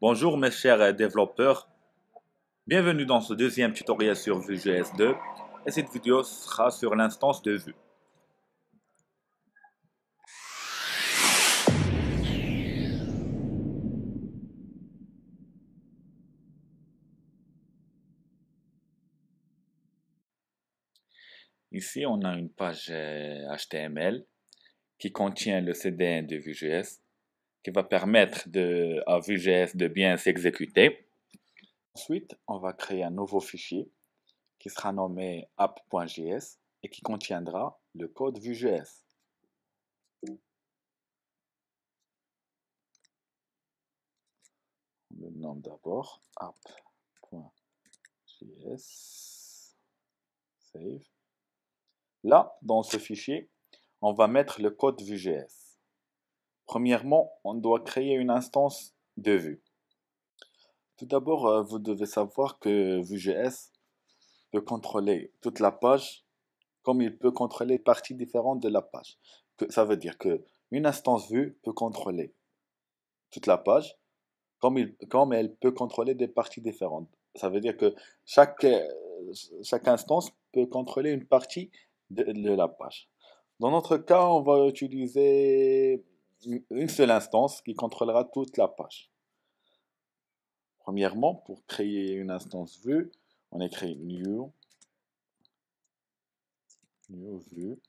Bonjour mes chers développeurs, bienvenue dans ce deuxième tutoriel sur Vue.js 2 et cette vidéo sera sur l'instance de Vue. Ici on a une page HTML qui contient le CDN de Vue.js qui va permettre à Vue.js de bien s'exécuter. Ensuite on va créer un nouveau fichier qui sera nommé app.js et qui contiendra le code Vue.js. On le nomme d'abord app.js, save. Là, dans ce fichier, on va mettre le code Vue.js. Premièrement, on doit créer une instance de Vue. Tout d'abord, vous devez savoir que Vue.js peut contrôler toute la page comme il peut contrôler des parties différentes de la page. Ça veut dire que une instance Vue peut contrôler toute la page comme elle peut contrôler des parties différentes. Ça veut dire que chaque instance peut contrôler une partie de la page. Dans notre cas, on va utiliser une seule instance qui contrôlera toute la page. Premièrement, pour créer une instance Vue, on écrit new Vue,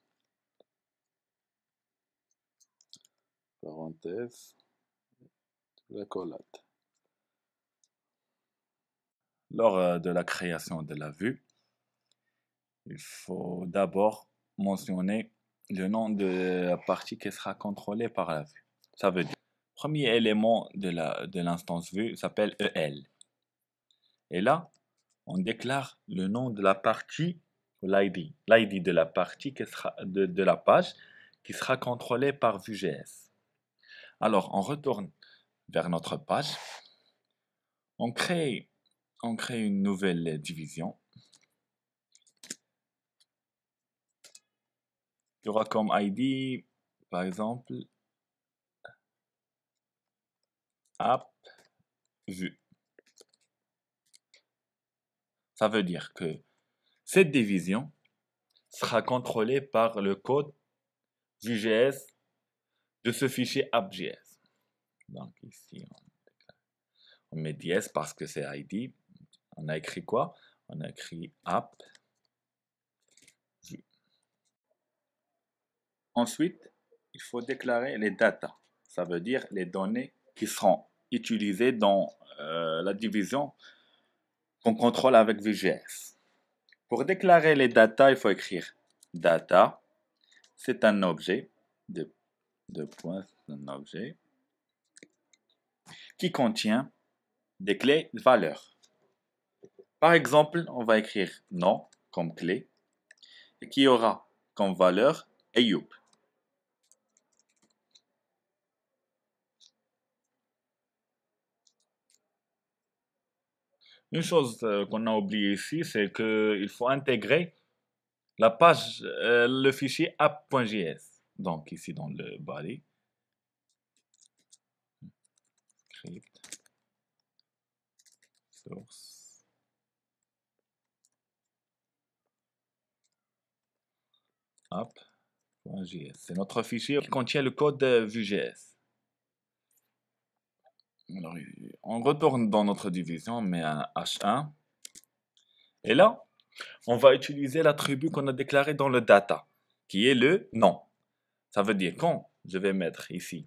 parenthèse, l'accolade. Lors de la création de la vue, il faut d'abord mentionner le nom de la partie qui sera contrôlée par la vue. Ça veut dire, le premier élément de l'instance vue s'appelle EL. Et là, on déclare le nom de la partie, l'ID de la partie qui sera, de la page qui sera contrôlée par Vue.js. Alors, on retourne vers notre page. On crée une nouvelle division. Il y aura comme ID, par exemple, app vue. Ça veut dire que cette division sera contrôlée par le code Vue.js de ce fichier app.js. Donc ici, on met DS parce que c'est ID. On a écrit quoi? On a écrit app vue. Ensuite, il faut déclarer les data. Ça veut dire les données qui seront utilisées dans la division qu'on contrôle avec Vue.js. Pour déclarer les data, il faut écrire data. C'est un objet de points, un objet qui contient des clés de valeur. Par exemple, on va écrire nom comme clé et qui aura comme valeur Ayoub. Une chose qu'on a oublié ici, c'est qu'il faut intégrer la page, le fichier app.js. Donc ici dans le body, script, source, app.js. C'est notre fichier qui contient le code Vue.js. Alors, on retourne dans notre division, on met un H1. Et là, on va utiliser l'attribut qu'on a déclaré dans le data, qui est le nom. Ça veut dire quand je vais mettre ici,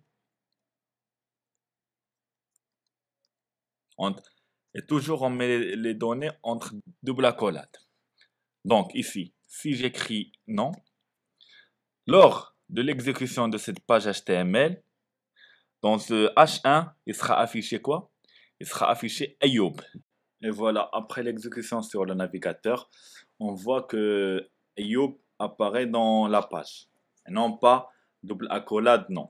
et toujours on met les données entre double accolade. Donc ici, si j'écris non, lors de l'exécution de cette page HTML, dans ce H1, il sera affiché quoi? Il sera affiché Ayoub. Et voilà, après l'exécution sur le navigateur, on voit que Ayoub apparaît dans la page. Et non pas double accolade, non.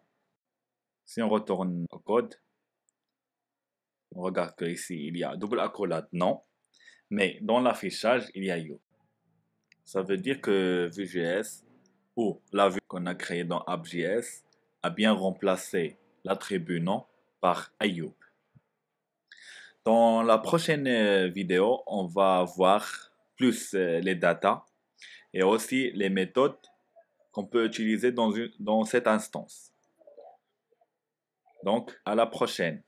Si on retourne au code, on regarde qu'ici, il y a double accolade, non. Mais dans l'affichage, il y a Ayoub. Ça veut dire que Vue.js, ou la vue qu'on a créée dans app.js, a bien remplacé l'attribut nom par Ayoub. Dans la prochaine vidéo, on va voir plus les data et aussi les méthodes qu'on peut utiliser dans cette instance. Donc, à la prochaine.